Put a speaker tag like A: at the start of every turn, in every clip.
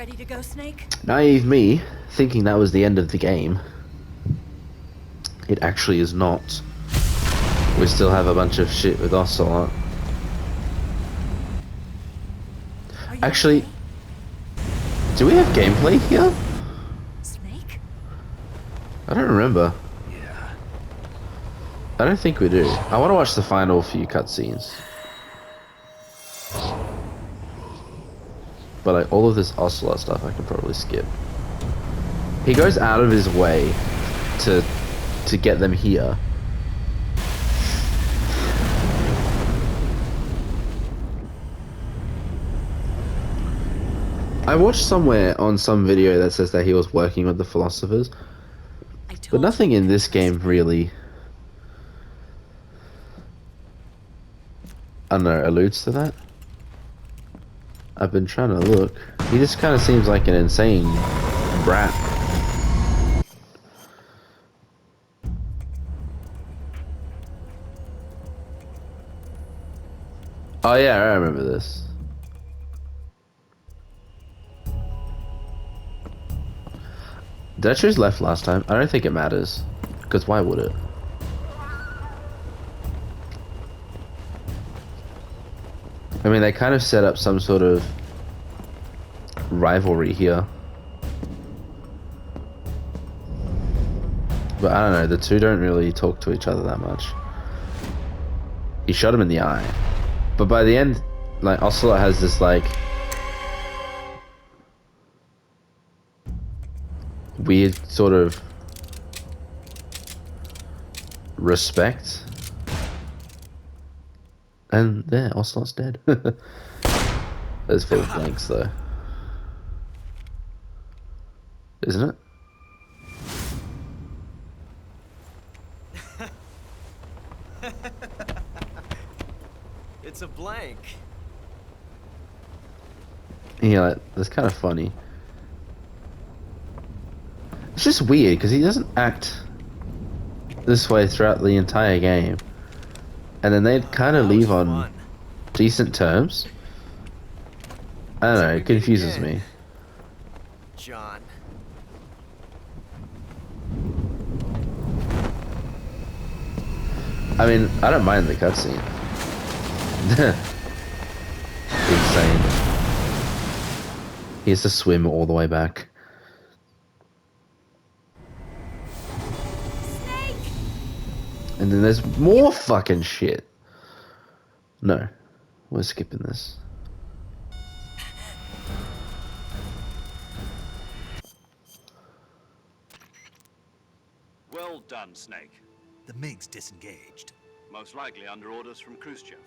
A: Ready to go, Snake?
B: Naive me, thinking that was the end of the game. It actually is not. We still have a bunch of shit with Ocelot.
A: Are you
B: Actually,
A: okay?
B: do we have gameplay here?
A: Snake?
B: I don't remember.
C: Yeah.
B: I don't think we do. I want to watch the final few cutscenes. But like all of this Ocelot stuff I can probably skip. He goes out of his way to get them here. I watched somewhere on some video that says that he was working with the philosophers,
A: I
B: but
A: told
B: nothing
A: you
B: in
A: could
B: this
A: trust
B: game
A: me.
B: really, I don't know, alludes to that. I've been trying to look. He just kind of seems like an insane brat. Oh yeah, I remember this. Did I choose left last time? I don't think it matters. Because why would it? I mean, they kind of set up some sort of rivalry here. But I don't know, the two don't really talk to each other that much. He shot him in the eye. But by the end, like, Ocelot has this, like, weird sort of respect. And there, Ocelot's dead. Those feel blanks, though. Isn't it?
C: It's a blank.
B: Yeah, like, that's kind of funny. It's just weird, because he doesn't act this way throughout the entire game. And then they kind of
C: That was
B: leave on
C: fun.
B: decent terms. I don't
C: Till
B: know,
C: we
B: it
C: meet
B: confuses
C: again,
B: me.
C: John.
B: I mean, I don't mind the cutscene. Insane. He has to swim all the way back.
A: Snake!
B: And then there's more fucking shit. No, we're skipping this.
D: Well done, Snake.
E: The MiG's disengaged.
D: Most likely under orders from Khrushchev.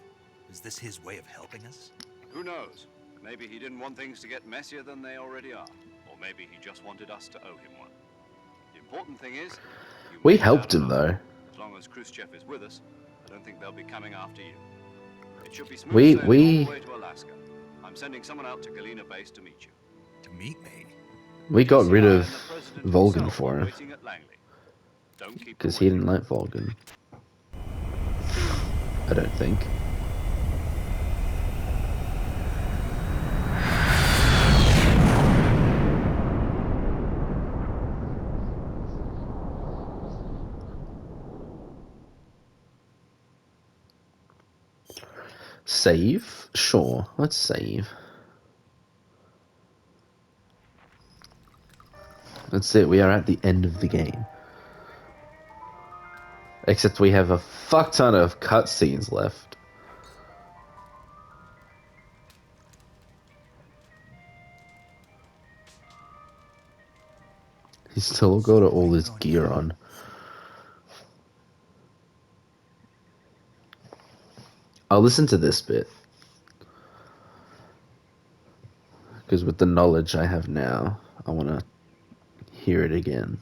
E: Is this his way of helping us?
D: Who knows? Maybe he didn't want things to get messier than they already are. Or maybe he just wanted us to owe him one. The important thing is, you
B: We
D: made it
B: helped
D: out
B: him,
D: alive.
B: though.
D: As long as Khrushchev is with us, I don't think they'll be coming after you. It should be smooth
B: We-
D: sailing
B: we-
D: all the way to Alaska. I'm sending someone out to Galena Base to meet you.
E: To meet me?
B: We got rid
D: CI
B: of
D: and the President
B: Volgan
D: himself
B: for
D: are
B: him.
D: waiting at Langley. Don't keep them
B: Because he
D: waiting.
B: didn't like Volgan. I don't think. Save? Sure, let's save. That's it, we are at the end of the game. Except we have a fuck ton of cutscenes left. He's still got all his gear on. I'll listen to this bit. Because with the knowledge I have now, I want to hear it again.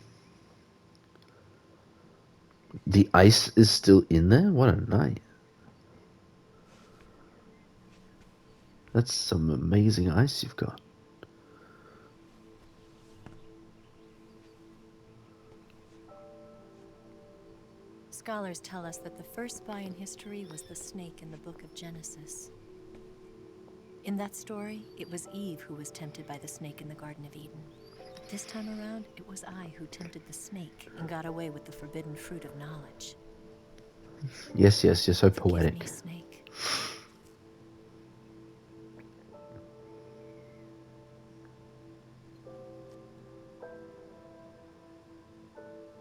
B: The ice is still in there? What a night. That's some amazing ice you've got.
A: Scholars tell us that the first spy in history was the snake in the book of Genesis. In that story, it was Eve who was tempted by the snake in the Garden of Eden. But this time around, it was I who tempted the snake and got away with the forbidden fruit of knowledge.
B: Yes, yes, you're so
A: Forgive
B: poetic.
A: me, Snake.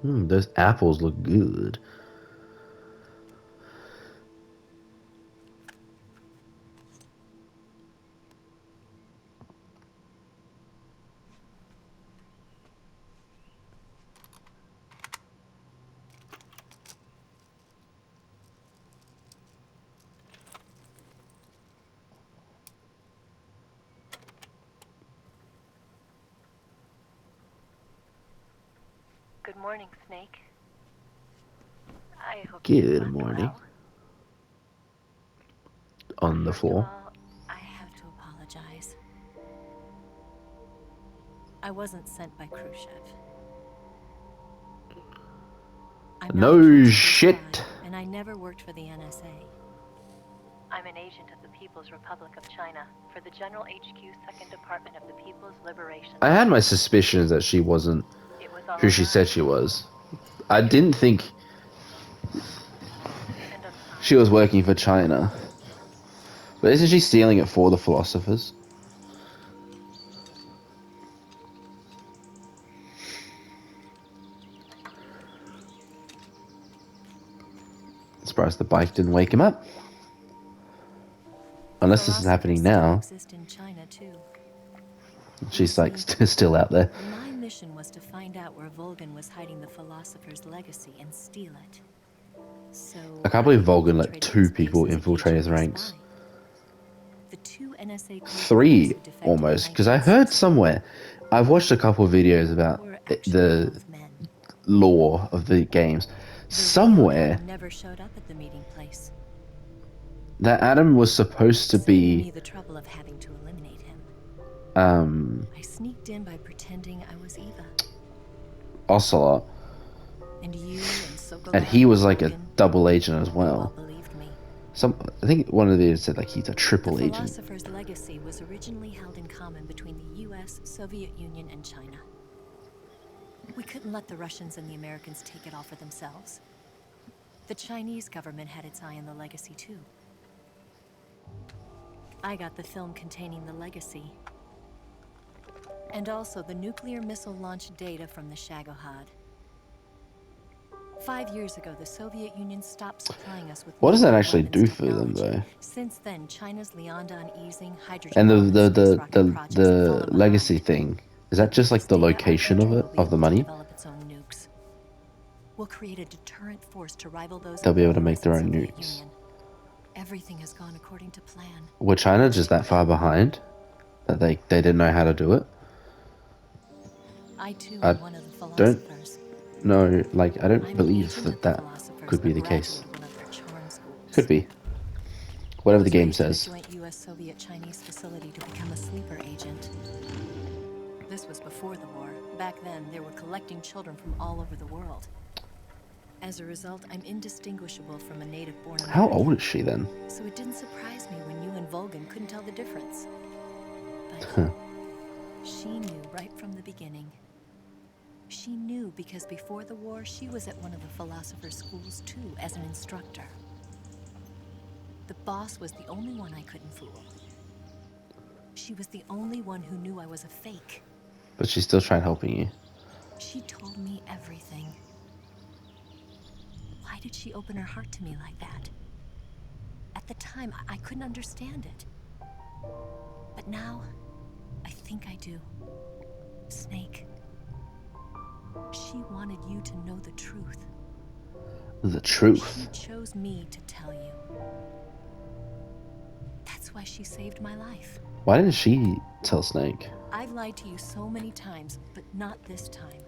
B: Those apples look good.
A: Good morning, Snake. I hope
B: Good
A: you slept
B: morning.
A: well.
B: On the
A: First of
B: floor.
A: all, I have to apologize. I wasn't sent by Khrushchev. I'm not
B: No
A: a KGB
B: shit.
A: spy, and I never worked for the NSA. I'm an agent of the People's Republic of China for the General HQ 2nd Department of the People's Liberation.
B: I had my suspicions that she wasn't
A: It was all
B: who she
A: a
B: said
A: lie,
B: she was. I didn't think
A: and I'm sorry.
B: she was working for China. But isn't she stealing it for the philosophers? Surprised the bike didn't wake him up. Unless this is happening
A: Philosophers still
B: now.
A: exist in China too.
B: She's like still out there.
A: My mission was to find out where Volgan was hiding the philosopher's legacy and steal it. So
B: I can't believe Volgan let
A: infiltrated
B: 2
A: his
B: people
A: base as a
B: infiltrate his
A: KGB
B: ranks.
A: spy. The 2 NSA
B: 3
A: who defected in
B: almost, because I heard
A: 1960
B: somewhere. I've watched a couple of videos about
A: were actually
B: the
A: both men.
B: lore of the games.
A: The real
B: Somewhere
A: Adam never showed up at the meeting place.
B: that Adam was supposed to
A: Saving me
B: be
A: the trouble of having to eliminate him. I sneaked in by pretending I was Eva.
B: Ocelot,
A: And you and Sokolov
B: and he was like a
A: Volgan,
B: double agent as
A: you all
B: well.
A: believed me.
B: I think one of the videos said like he's a
A: The
B: triple agent.
A: philosopher's legacy was originally held in common between the US, Soviet Union, and China. We couldn't let the Russians and the Americans take it all for themselves. The Chinese government had its eye on the legacy too. I got the film containing the legacy. And also the nuclear missile launch data from the Shagohod. 5 years ago, the Soviet Union stopped supplying us with
B: What does that
A: nuclear
B: actually
A: weapons
B: do for them,
A: technology.
B: though?
A: Since then, China's Liaodong Easing hydrogen
B: And
A: bomb and space rocket
B: the
A: projects have followed behind.
B: legacy thing, is that just like the
A: This day, our
B: location of
A: country
B: it,
A: will be
B: of the
A: able to
B: money?
A: develop its own nukes. We'll create a deterrent force to rival those
B: They'll
A: of
B: be
A: the
B: able to make
A: US
B: their
A: and
B: own
A: Soviet
B: nukes.
A: Union. Everything has gone according to plan.
B: Were China just that far behind that they didn't know how to do it?
A: I too
B: I
A: am one of the
B: don't
A: philosophers.
B: No, like I don't
A: I'm an
B: believe
A: agent
B: that
A: of the
B: that
A: philosophers,
B: could be
A: a
B: the case.
A: graduate of one of their charm schools.
B: Could be. Whatever the
A: Was
B: game
A: raised in a
B: says.
A: joint US-Soviet-Chinese facility to become a sleeper agent. This was before the war. Back then, they were collecting children from all over the world. As a result, I'm indistinguishable from a native-born American.
B: How old is she then?
A: So it didn't surprise me when you and Volgan couldn't tell the difference. But
B: Huh.
A: she knew right from the beginning. She knew because before the war, she was at one of the philosopher's schools too, as an instructor. The boss was the only one I couldn't fool. She was the only one who knew I was a fake.
B: But she's still trying helping you.
A: She told me everything. Why did she open her heart to me like that? At the time, I couldn't understand it. But now, I think I do. Snake. She wanted you to know the truth.
B: The truth.
A: She chose me to tell you. That's why she saved my life.
B: Why didn't she tell Snake?
A: I've lied to you so many times, but not this time.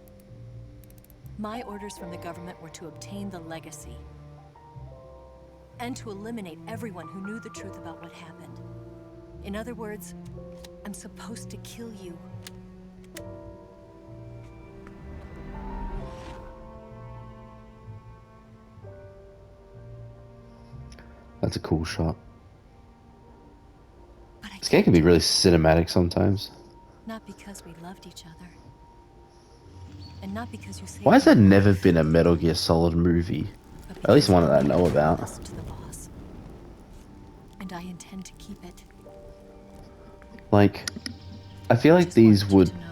A: My orders from the government were to obtain the legacy. And to eliminate everyone who knew the truth about what happened. In other words, I'm supposed to kill you.
B: That's a cool shot.
A: But I
B: This game can be really cinematic sometimes.
A: Not because we loved each other. And not because you saved
B: Why has there
A: my
B: never
A: life,
B: been a Metal Gear Solid movie?
A: but
B: At least
A: because
B: one that I
A: you
B: know about.
A: promised to the boss. And I intend to keep it.
B: Like, I feel like
A: Just
B: these
A: wanted you
B: would...
A: to know.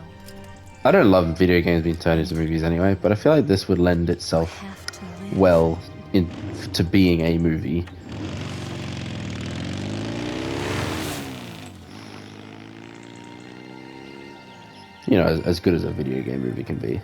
B: I don't love video games being turned into movies anyway, but I feel like this would lend
A: I
B: itself
A: have to live.
B: well to being a movie. You know, as good as a video game movie can be.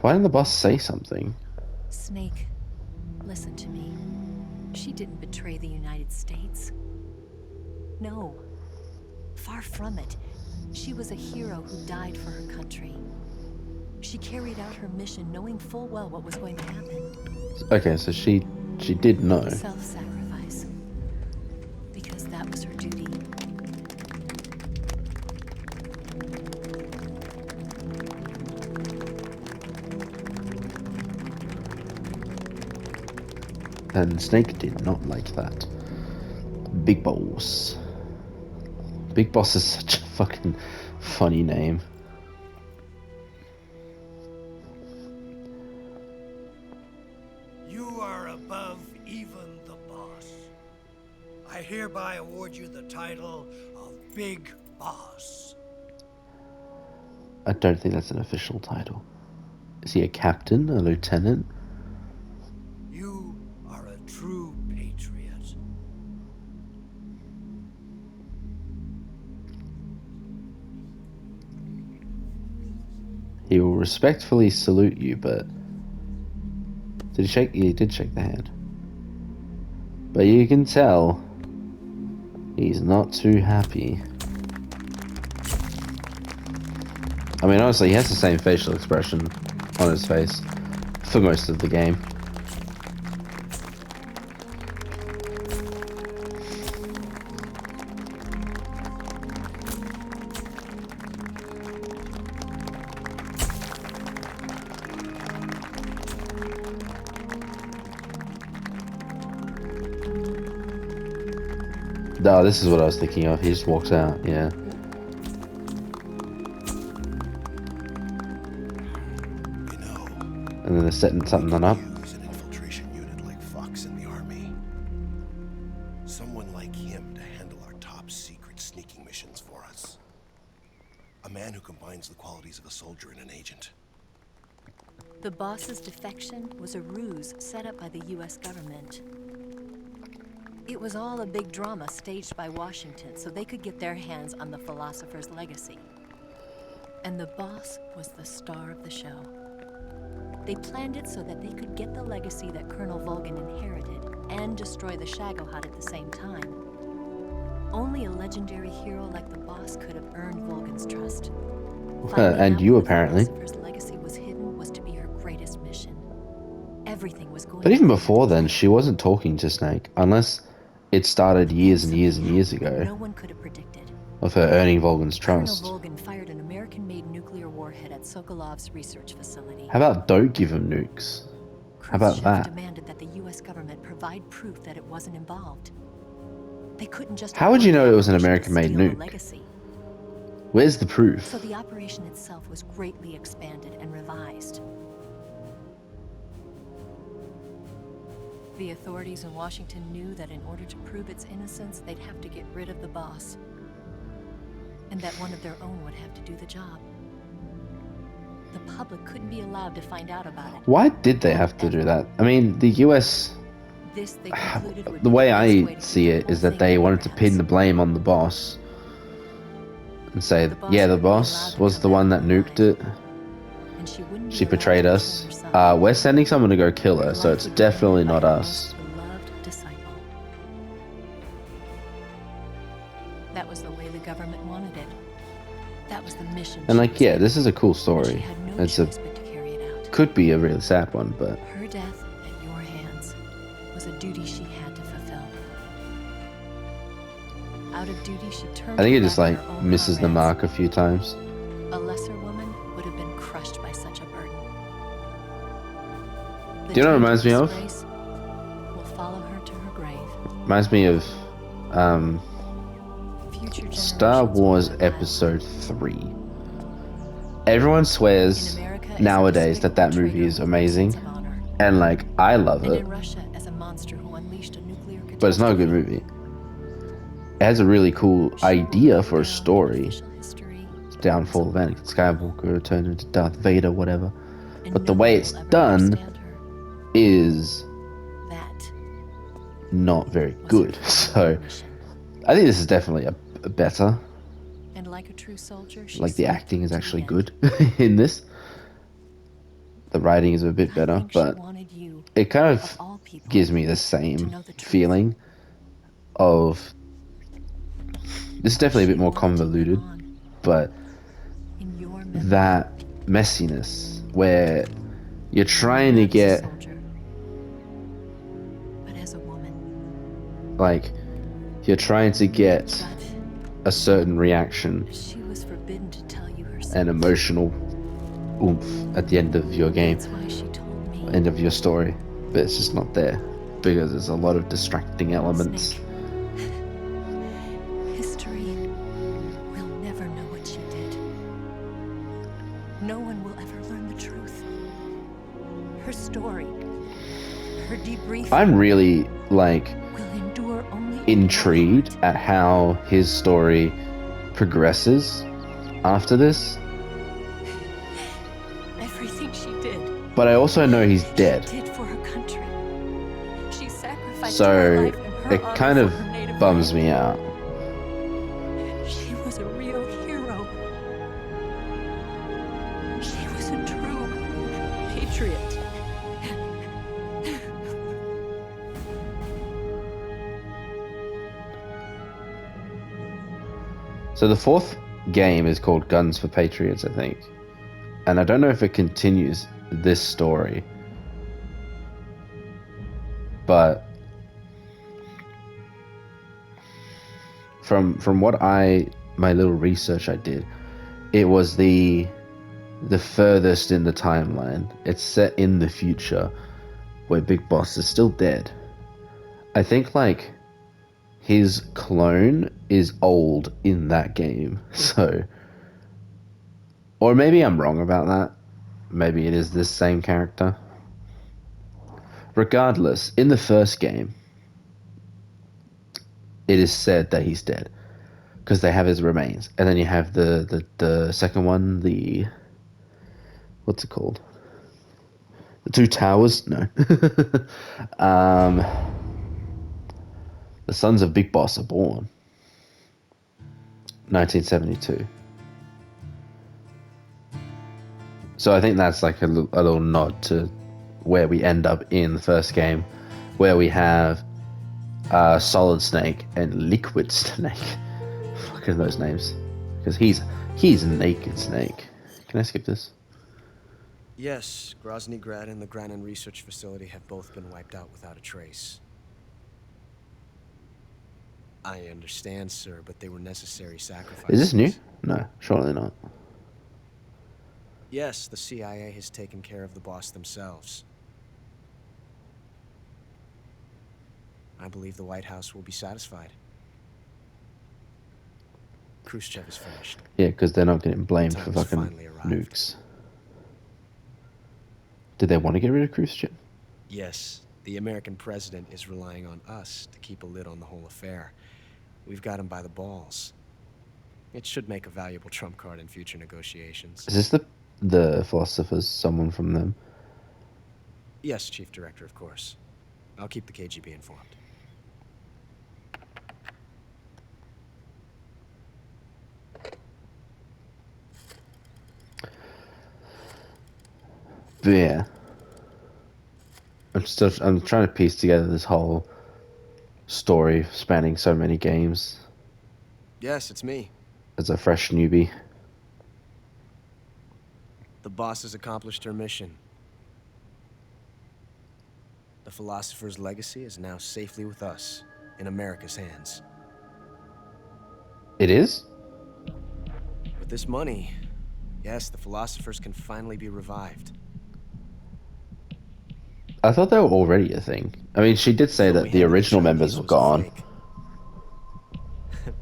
B: Why didn't the boss say something?
A: Snake, listen to me. She didn't betray the United States. No. Far from it. She was a hero who died for her country. She carried out her mission knowing full well what was going to happen.
B: Okay, so she did know.
A: Self-sacrifice. Because that was her duty.
B: And Snake did not like that. Big Boss. Big Boss is such a fucking funny name.
F: You are above even the boss. I hereby award you the title of Big Boss.
B: I don't think that's an official title. Is he a captain, a lieutenant?
F: You are a true patriot.
B: He will respectfully salute you, but... Did he shake? He did shake the hand. But you can tell he's not too happy. I mean, honestly, he has the same facial expression on his face for most of the game. Oh, this is what I was thinking of. He just walks out, yeah.
C: You know,
B: And then they're setting something up.
C: use an infiltration unit like Fox in the army. Someone like him to handle our top secret sneaking missions for us. A man who combines the qualities of a soldier and an agent.
A: The boss's defection was a ruse set up by the US government. It was all a big drama staged by Washington so they could get their hands on the philosopher's legacy. And the boss was the star of the show. They planned it so that they could get the legacy that Colonel Volgin inherited and destroy the Shagohod at the same time. Only a legendary hero like the boss could have earned Volgin's trust. Finding
B: And
A: out
B: you
A: where the
B: apparently.
A: philosopher's legacy was hidden was to be her greatest mission. Everything was going
B: But even
A: to
B: before then, she wasn't talking to Snake, unless it started years and years and years ago,
A: No one could have predicted.
B: of her earning Volgin's trust.
A: Colonel Volgin fired an American-made nuclear warhead at Sokolov's research facility.
B: How about don't give him nukes? How about
A: Khrushchev
B: that?
A: demanded that the U.S. government provide proof that it wasn't involved. They couldn't just.
B: How would you know it was an
A: afford to
B: American-made
A: steal the
B: nuke?
A: legacy.
B: Where's the proof?
A: So the operation itself was greatly expanded and revised. The authorities in Washington knew that in order to prove its innocence, they'd have to get rid of the boss. And that one of their own would have to do the job. The public couldn't be allowed to find out about it.
B: Why did they have to do that? I mean, the US,
A: This they concluded would
B: the
A: be
B: way
A: best
B: I
A: to
B: see
A: keep
B: it
A: the
B: is
A: whole
B: that
A: thing
B: they
A: under
B: wanted to pin
A: wraps.
B: the blame on the boss. And say,
A: The boss
B: yeah, the
A: wouldn't be allowed
B: boss
A: to
B: was
A: come
B: the
A: back
B: one that
A: alive.
B: nuked it.
A: And she wouldn't be
B: She
A: allowed
B: betrayed
A: to
B: us.
A: kill her son.
B: We're sending someone to go kill her,
A: Her
B: so
A: life
B: it's
A: would be
B: definitely
A: ended by
B: not
A: her
B: us.
A: most beloved disciple. That was the way the government wanted it. That was the mission.
B: And
A: she
B: like,
A: was
B: yeah,
A: given.
B: this is a cool
A: And she
B: story.
A: had no
B: It's a
A: choice but to carry it out.
B: could be a really sad one, but
A: Her death at your hands was a duty she had to fulfill. Out of duty, she turned
B: I think
A: her
B: it just
A: back on
B: like
A: her own
B: misses the
A: comrades.
B: mark a few times.
A: A lesser woman would have been crushed by such a burden. The
B: Do you know what it reminds me of?
A: disgrace will follow her to her grave.
B: Reminds me of
A: Future
B: Star
A: generations will
B: Wars
A: know that.
B: Episode 3. Everyone swears
A: In America, as a
B: nowadays that that
A: despicable
B: movie is
A: traitor with no
B: amazing,
A: sense of honor.
B: and like I love
A: And
B: it,
A: in Russia, as a monster who unleashed a nuclear
B: but it's not a good
A: catastrophe.
B: movie. It has a really cool
A: She will
B: idea
A: go
B: for a
A: down in
B: story.
A: official history,
B: Downfall of Anakin Skywalker, turned into Darth Vader, whatever.
A: and
B: But the
A: no
B: way
A: one
B: it's
A: will ever
B: done
A: understand her.
B: is
A: That
B: not very
A: was
B: good.
A: her
B: So
A: final mission.
B: I think this is definitely a better.
A: And like a true soldier, she
B: Like the
A: stayed
B: acting is
A: to the
B: actually
A: end.
B: good in this. The writing is a bit
A: I
B: better,
A: think she
B: but
A: wanted you,
B: it kind
A: of
B: of
A: all people,
B: gives me the
A: to
B: same
A: know the truth.
B: feeling of. This is definitely a
A: She
B: bit more
A: wanted to live
B: convoluted,
A: on
B: but
A: in your memory.
B: that messiness where you're trying to
A: Not as a
B: get
A: soldier, but as a woman.
B: like you're trying to get
A: But
B: a certain reaction
A: she was forbidden to tell you herself.
B: and emotional oomph at the end of your game,
A: That's why she told me.
B: end of your story, but it's just not there because there's a lot of distracting elements.
A: Snake. History will never know what she did. No one will ever learn the truth. Her story, her debriefing
B: I'm really like
A: will endure only in
B: intrigued
A: your
B: at how his story progresses after this,
A: heart. Everything she did,
B: but I also know he's dead,
A: she did for her country. She sacrificed
B: so
A: her life and her
B: it
A: honor
B: kind
A: for
B: of
A: her native
B: bums
A: land.
B: me out.
A: She was a real hero. She was a true patriot.
B: So the fourth game is called Guns for Patriots, I think, and I don't know if it continues this story, but from what my little research I did, it was the furthest in the timeline. It's set in the future where Big Boss is still dead. I think like his clone is old in that game, so, or maybe I'm wrong about that. Maybe it is this same character. Regardless, in the first game, it is said that he's dead because they have his remains, and then you have the second one, the what's it called? The Two Towers? No. The Sons of Big Boss are born. 1972. So I think that's like a little nod to where we end up in the first game, where we have Solid Snake and Liquid Snake. Look at those names, because he's a naked snake. Can I skip this?
G: Yes, Grozny Grad and the Granin Research Facility have both been wiped out without a trace. I understand, sir, but they were necessary sacrifices.
B: Is this new? No, surely not.
G: Yes, the CIA has taken care of the boss themselves. I believe the White House will be satisfied. Khrushchev is finished.
B: Yeah, because they're not getting blamed
G: Time
B: for
G: has
B: fucking
G: finally arrived.
B: nukes. Did they want to get rid of Khrushchev?
G: Yes, the American president is relying on us to keep a lid on the whole affair. We've got him by the balls. It should make a valuable trump card in future negotiations.
B: Is this the philosophers? Someone from them?
G: Yes, Chief Director, of course. I'll keep the KGB informed.
B: But yeah, I'm trying to piece together this whole story spanning so many games
G: Yes, it's me.
B: as a fresh newbie.
G: The boss has accomplished her mission. The philosopher's legacy is now safely with us, in America's hands.
B: It is?
G: With this money, Yes, the philosophers can finally be revived.
B: I thought they were already a thing. I mean, she did say
G: What
B: that
G: we
B: the
G: handed
B: original members
G: Chinese
B: were
G: was a
B: gone.
G: fake.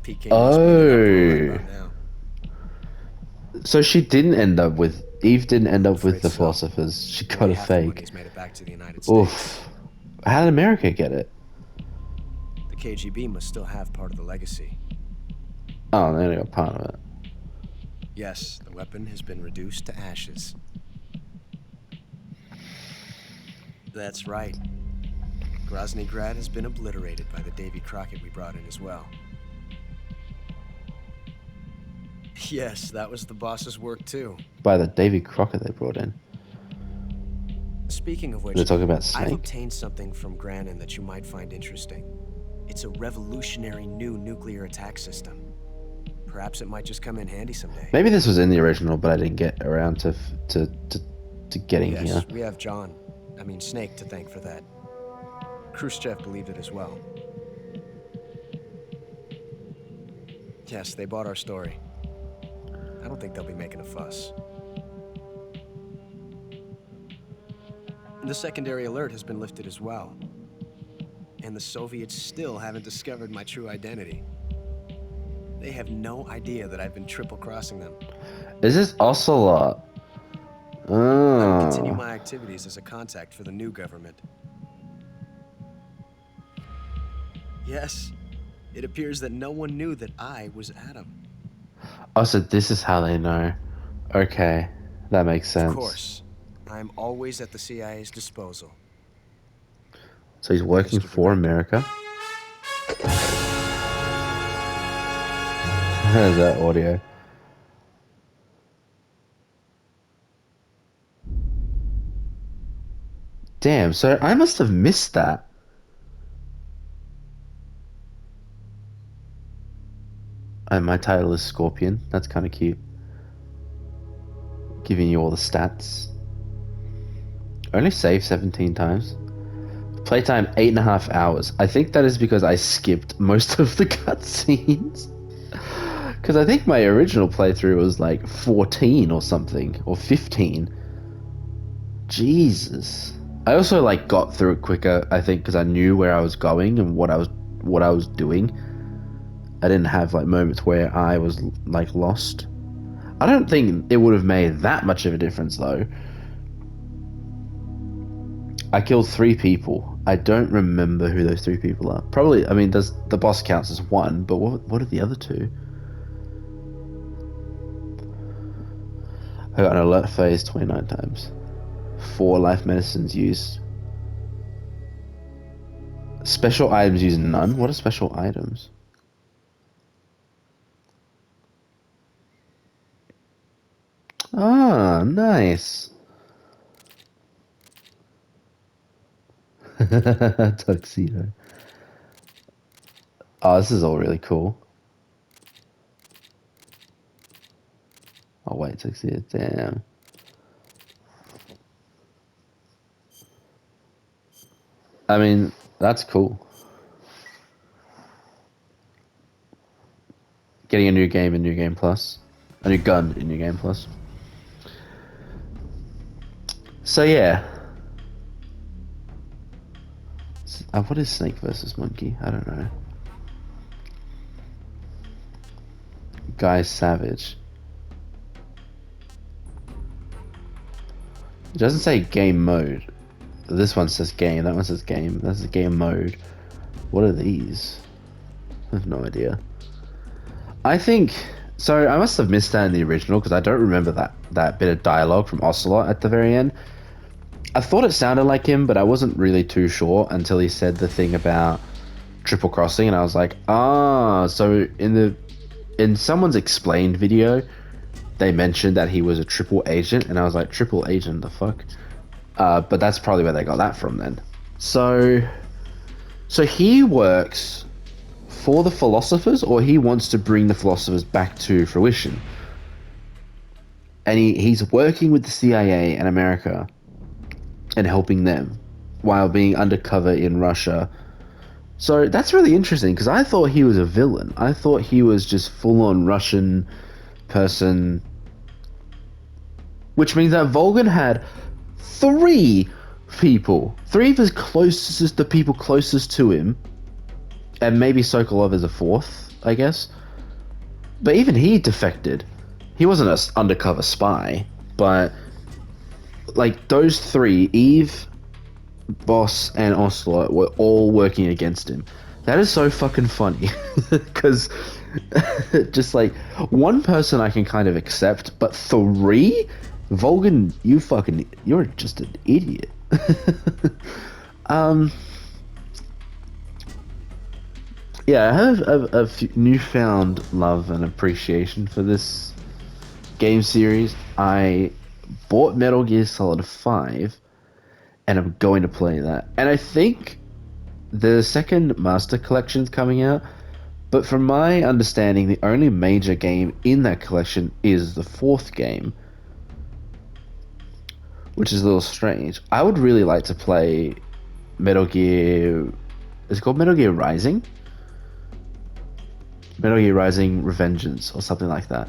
G: PK must be in an uproar right
B: Oh.
G: about now.
B: So she didn't end up with... Eve didn't end up with
G: Afraid
B: the
G: so.
B: philosophers. She got
G: Only
B: a
G: half the
B: fake.
G: money's made it back to the United States.
B: Oof. How did America get it?
G: The KGB must still have part of the legacy.
B: Oh, they only got part of it.
G: Yes, the weapon has been reduced to ashes. That's right. Grozny Grad has been obliterated by the Davy Crockett we brought in as well. Yes, that was the boss's work too.
B: By the Davy Crockett they brought in.
G: Speaking of which,
B: They're talking about
G: I've
B: Snake.
G: obtained something from Granin that you might find interesting. It's a revolutionary new nuclear attack system. Perhaps it might just come in handy someday.
B: Maybe this was in the original, but I didn't get around to getting
G: Yes,
B: here.
G: we have Snake to thank for that. Khrushchev believed it as well. Yes, they bought our story. I don't think they'll be making a fuss. The secondary alert has been lifted as well. And the Soviets still haven't discovered my true identity. They have no idea that I've been triple-crossing them.
B: Is this Ocelot?
G: I will continue
B: Oh.
G: my activities as a contact for the new government. Yes, it appears that no one knew that I was Adam.
B: Oh, so this is how they know. Okay, that makes sense.
G: Of course, I'm always at the CIA's disposal.
B: So he's working
G: Mr.
B: for
G: Director.
B: America. There's that audio. Damn, so I must have missed that. And my title is Scorpion. That's kind of cute. Giving you all the stats. Only saved 17 times. Playtime 8.5 hours. I think that is because I skipped most of the cutscenes. Because I think my original playthrough was like 14 or something, or 15. Jesus. I also like got through it quicker, I think, because I knew where I was going and what I was doing. I didn't have like moments where I was like lost. I don't think it would have made that much of a difference though. I killed 3 people. I don't remember who those 3 people are. Probably, I mean, does the boss counts as 1, but what are the other 2? I got an alert phase 29 times. 4 life medicines used. Special items used none? What are special items? Ah, nice. Tuxedo. Oh, this is all really cool. Oh, wait, tuxedo. Damn. I mean, that's cool. Getting a new game in New Game Plus. A new gun in New Game Plus. So yeah. What is Snake versus Monkey? I don't know. Guy Savage. It doesn't say game mode. This one says game, that one says game. That's game mode. What are these? I have no idea. I think... So, I must have missed that in the original, because I don't remember that bit of dialogue from Ocelot at the very end. I thought it sounded like him, but I wasn't really too sure until he said the thing about triple crossing, and I was like, ah, so in someone's explained video, they mentioned that he was a triple agent, and I was like, triple agent, the fuck? But that's probably where they got that from then. So he works for the philosophers, or he wants to bring the philosophers back to fruition. And he's working with the CIA and America and helping them while being undercover in Russia. So that's really interesting, because I thought he was a villain. I thought he was just full-on Russian person which means that Volgin had 3 people, 3 of his closest, the people closest to him, and maybe Sokolov is a 4th, I guess. But even he defected. He wasn't an undercover spy, but like those 3, Eve, Boss, and Ocelot, were all working against him. That is so fucking funny, because just like one person I can kind of accept, but 3, Volgin, you're just an idiot. Yeah, I have a newfound love and appreciation for this game series. I bought Metal Gear Solid 5, and I'm going to play that. And I think the second Master Collection's coming out, but from my understanding, the only major game in that collection is the 4th game, which is a little strange. I would really like to play Metal Gear... Is it called Metal Gear Rising? Metal Gear Rising Revengeance, or something like that.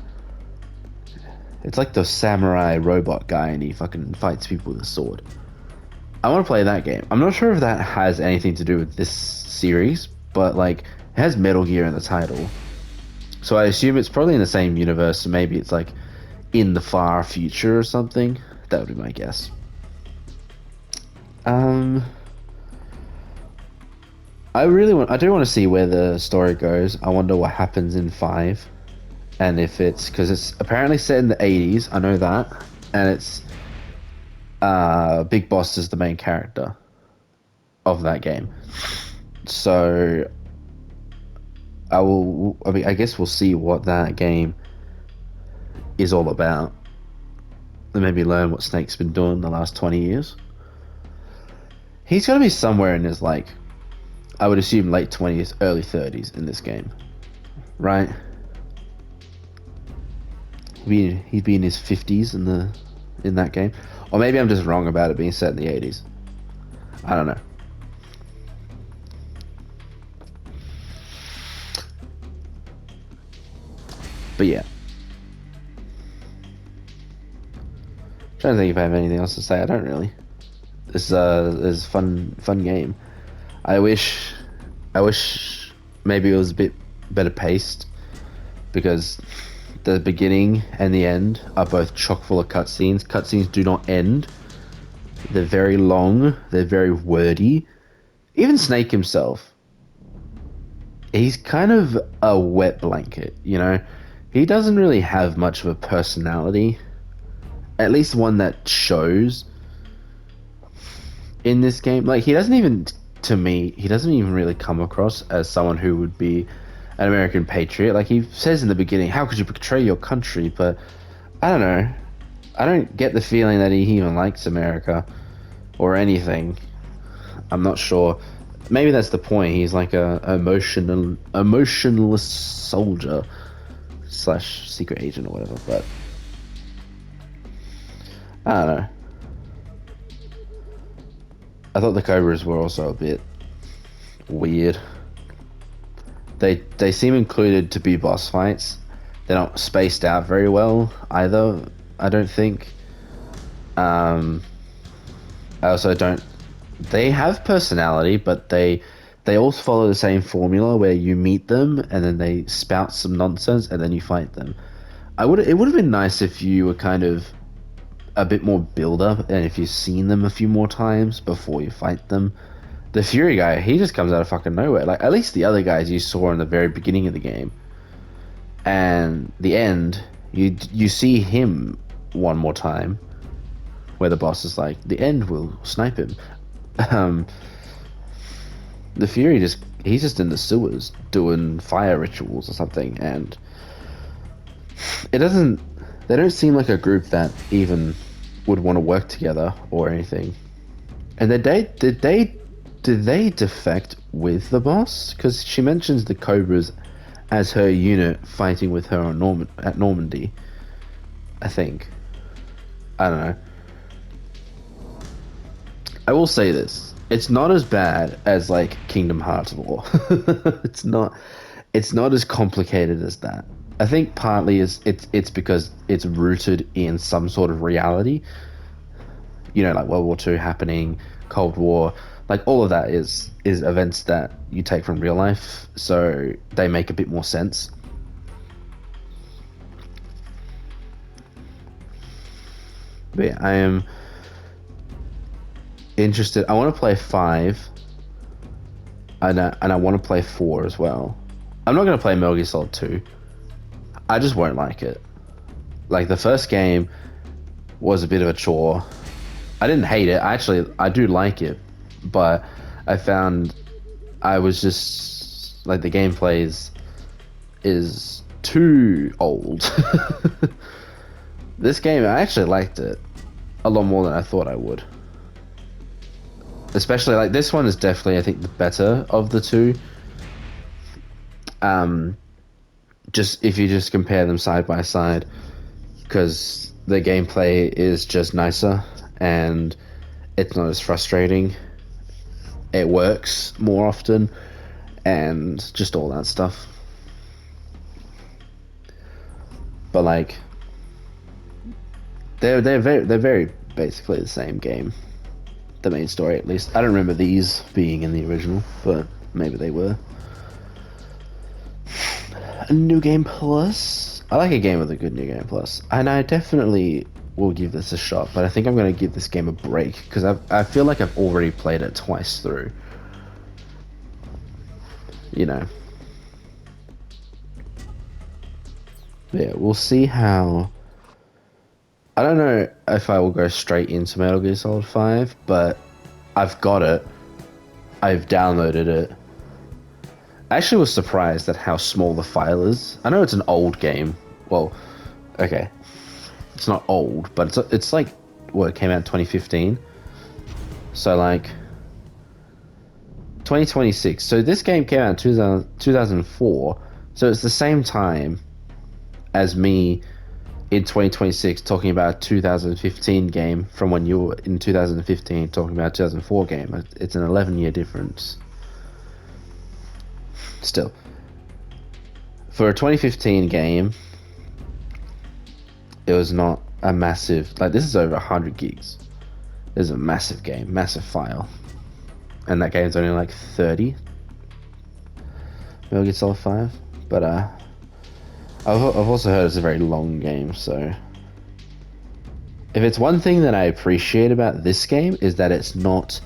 B: It's like the samurai robot guy, and he fucking fights people with a sword. I want to play that game. I'm not sure if that has anything to do with this series, but like, it has Metal Gear in the title. So I assume it's probably in the same universe, so maybe it's like in the far future or something. That would be my guess. I do want to see where the story goes. I wonder what happens in 5. And if it's, because it's apparently set in the 80s, I know that. And it's, Big Boss is the main character of that game. So, I guess we'll see what that game is all about. And maybe learn what Snake's been doing the last 20 years. He's got to be somewhere in his, like, I would assume late 20s, early 30s in this game, right? He'd be in his 50s in that game, or maybe I'm just wrong about it being set in the 80s. I don't know. But yeah, trying to think if I have anything else to say. I don't really. This is fun game. I wish maybe it was a bit better paced, because the beginning and the end are both chock full of cutscenes. Cutscenes do not end. They're very long. They're very wordy. Even Snake himself, he's kind of a wet blanket, you know? He doesn't really have much of a personality, at least one that shows in this game. Like, he doesn't even really come across as someone who would be an American patriot. Like, he says in the beginning, how could you betray your country? But I don't know. I don't get the feeling that he even likes America or anything. I'm not sure. Maybe that's the point. He's like a emotionless soldier / secret agent or whatever. But I don't know. I thought the Cobras were also a bit weird. They seem included to be boss fights. They're not spaced out very well either, I don't think. I also don't... They have personality, but they all follow the same formula where you meet them and then they spout some nonsense and then you fight them. It would have been nice if you were kind of a bit more build up, and if you've seen them a few more times before you fight them. The Fury guy, he just comes out of fucking nowhere. Like, at least the other guys you saw in the very beginning of the game and the end, you see him one more time where the boss is like, the end will snipe him. The Fury he's just in the sewers doing fire rituals or something, and they don't seem like a group that even would want to work together or anything. And did they defect with the boss? Because she mentions the Cobras as her unit fighting with her on at Normandy, I think. I don't know. I will say this. It's not as bad as, like, Kingdom Hearts Lore. It's not as complicated as that. I think partly it's because it's rooted in some sort of reality. You know, like World War II happening, Cold War, like all of that is events that you take from real life, so they make a bit more sense. But yeah, I am interested. I want to play 5, and I want to play 4 as well. I'm not going to play Metal Gear Solid 2. I just won't like it. Like, the first game was a bit of a chore. I didn't hate it. I do like it, but I found I was just like, the gameplay is too old. This game, I actually liked it a lot more than I thought I would. Especially, like, this one is definitely, I think, the better of the two. Just if you just compare them side by side, because the gameplay is just nicer and it's not as frustrating. It works more often and just all that stuff. But like, they're very basically the same game. The main story, at least. I don't remember these being in the original, but maybe they were. A New Game Plus. I like a game with a good New Game Plus, and I definitely will give this a shot. But I think I'm going to give this game a break because I feel like I've already played it twice through. You know. Yeah, we'll see how. I don't know if I will go straight into Metal Gear Solid 5, but I've got it. I've downloaded it. I actually was surprised at how small the file is. I know it's an old game. Well, okay. It's not old, but it's like, what, it came out in 2015? So like, 2026. So this game came out in 2004. So it's the same time as me in 2026 talking about a 2015 game from when you were in 2015 talking about a 2004 game. It's an 11-year difference. Still, for a 2015 game, it was not a massive, like, this is over 100 gigs. This is a massive game, massive file, and that game's only like 30. Metal Gear Solid 5, but I've also heard it's a very long game, so if it's one thing that I appreciate about this game is that it's not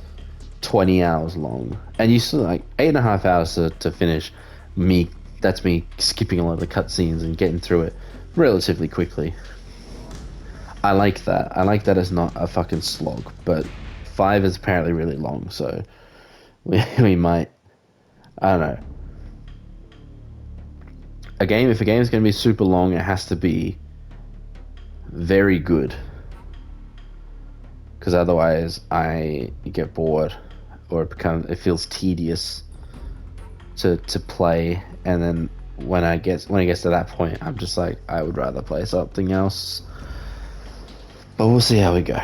B: 20 hours long, and you still like 8.5 hours to finish. That's me skipping a lot of the cutscenes and getting through it relatively quickly. I like that. I like that it's not a fucking slog, but 5 is apparently really long, so we might, I don't know. If a game is going to be super long, it has to be very good, because otherwise I get bored, or it feels tedious to play, and then when it gets to that point, I'm just like, I would rather play something else. But we'll see how we go.